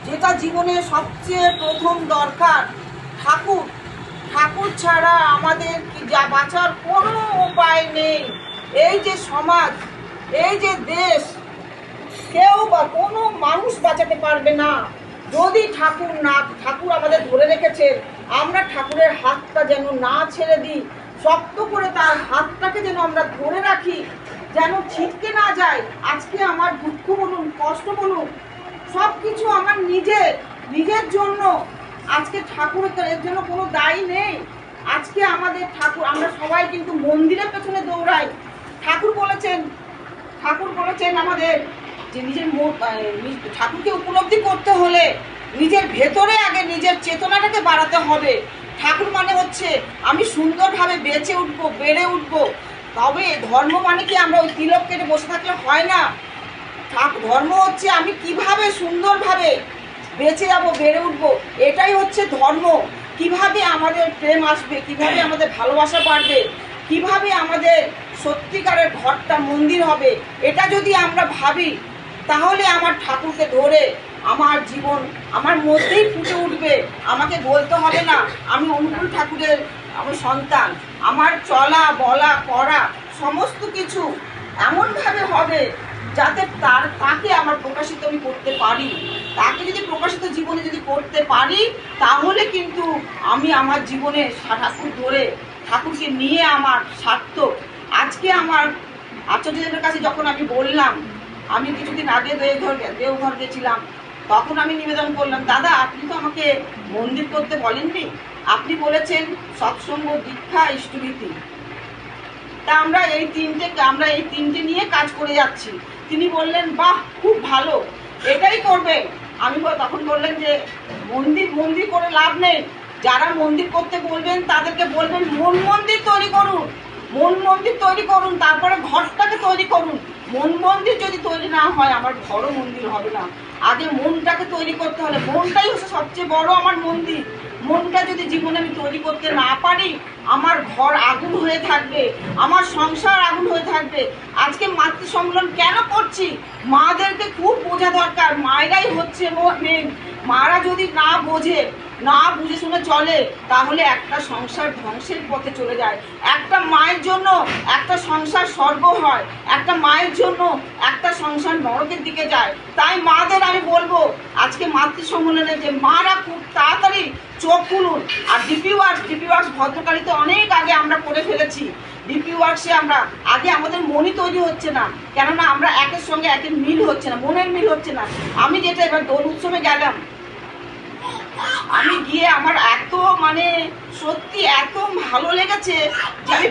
যেটা জীবনে সবচেয়ে প্রথম দরকার, ঠাকুর। ঠাকুর ছাড়া আমাদের কি যা বাঁচার কোনো উপায় নেই। এই যে সমাজ, এই যে দেশ, কেউ বা কোনো মানুষ বাঁচাতে পারবে না যদি ঠাকুর আমাদের ধরে রেখেছে। আমরা ঠাকুরের হাতটা যেন না ছেড়ে দিই, শক্ত করে তার হাতটাকে যেন আমরা ধরে রাখি, যেন ছিটকে না যায়। আজকে আমার দুঃখ বলুন, কষ্ট বলুন, সব কিছু আমার নিজের জন্য। আজকে ঠাকুরের এর জন্য কোনো দায়ী নেই। আজকে আমাদের ঠাকুর, আমরা সবাই কিন্তু মন্দিরের পেছনে দৌড়াই। ঠাকুর বলেছেন আমাদের যে ঠাকুরকে উপলব্ধি করতে হলে নিজের ভেতরে আগে নিজের চেতনাটাকে বাড়াতে হবে। ঠাকুর মানে হচ্ছে আমি সুন্দরভাবে বেঁচে উঠবো, বেড়ে উঠবো। তবে ধর্ম মানে কি আমরা ওই তিলক কেটে বসে থাকলে হয় না। ধর্ম হচ্ছে আমি কিভাবে সুন্দরভাবে বেঁচে যাবো, বেড়ে উঠবো, এটাই হচ্ছে ধর্ম। কিভাবে আমাদের প্রেম আসবে, কিভাবে আমাদের ভালোবাসা বাড়বে, কিভাবে আমাদের সত্যিকারের ঘরটা মন্দির হবে, এটা যদি আমরা ভাবি, তাহলে আমার ঠাকুরকে ধরে আমার জীবন আমার মধ্যেই ফুটে উঠবে। আমাকে বলতে হবে না আমি অনুকূল ঠাকুরের আমার সন্তান। আমার চলা বলা করা সমস্ত কিছু এমনভাবে হবে যাতে তাকে আমার প্রকাশিত আমি করতে পারি। তাকে যদি প্রকাশিত জীবনে যদি করতে পারি, তাহলে কিন্তু আমি আমার জীবনে ঠাকুর ধরে ঠাকুরকে নিয়ে আমার সার্থক। আজকে আমার আচার্যদের কাছে যখন আমি বললাম, আমি কিছুদিন আগে দেওঘর গেছিলাম, তখন আমি নিবেদন করলাম, দাদা আপনি তো আমাকে মন্দির করতে বলেননি, আপনি বলেছেন সৎসঙ্গ, দীক্ষা, ইষ্টভীতি। তা আমরা এই তিনটে নিয়ে কাজ করে যাচ্ছি। তিনি বললেন বাহ, খুব ভালো, এটাই করবেন। আমি তখন বললেন যে মন্দির করে লাভ নেই। যারা মন্দির করতে বলবেন তাদেরকে বলবেন মন মন্দির তৈরি করুন, মন মন্দির তৈরি করুন, তারপরে ঘরটাকে তৈরি করুন। মন মন্দির যদি তৈরি না হয়, আমার ঘরও মন্দির হবে না। আগে মনটাকে তৈরি করতে হলে, মনটাই হচ্ছে সবচেয়ে বড় আমার মন্দির। মনটা যদি জীবনে আমি তৈরি করতে না পারি, আমার ঘর আগুন হয়ে থাকবে, আমার সংসার আগুন হয়ে থাকবে। আজকে মাতৃ সম্মেলন কেন করছি? মাদেরকে খুব বোঝা দরকার। মায়েরাই হচ্ছে মেন। মারা যদি না বুঝে শুনে চলে, তাহলে একটা সংসার ধ্বংসের পথে চলে যায়। একটা মায়ের জন্য একটা সংসার স্বর্গ হয়, একটা মায়ের জন্য একটা সংসার নরকের দিকে যায়। তাই মাদের আমি বলবো, আজকে মাতৃ সম্মেলনে যে মারা খুব তাড়াতাড়ি চোখ খুলুন। আর ডিপি ওয়ার্কস ভদ্রকালীতে অনেক আগে আমরা করে ফেলেছি। ডিপি ওয়ার্কসে আমরা আগে আমাদের মনই তৈরি হচ্ছে না, কেননা আমরা একের সঙ্গে একের মিল হচ্ছে না, মনের মিল হচ্ছে না। আমি যেটা এবার দোল উৎসবে গেলাম, আমি গিয়ে আমার এত সত্যি এত ভালো লেগেছে যে আমি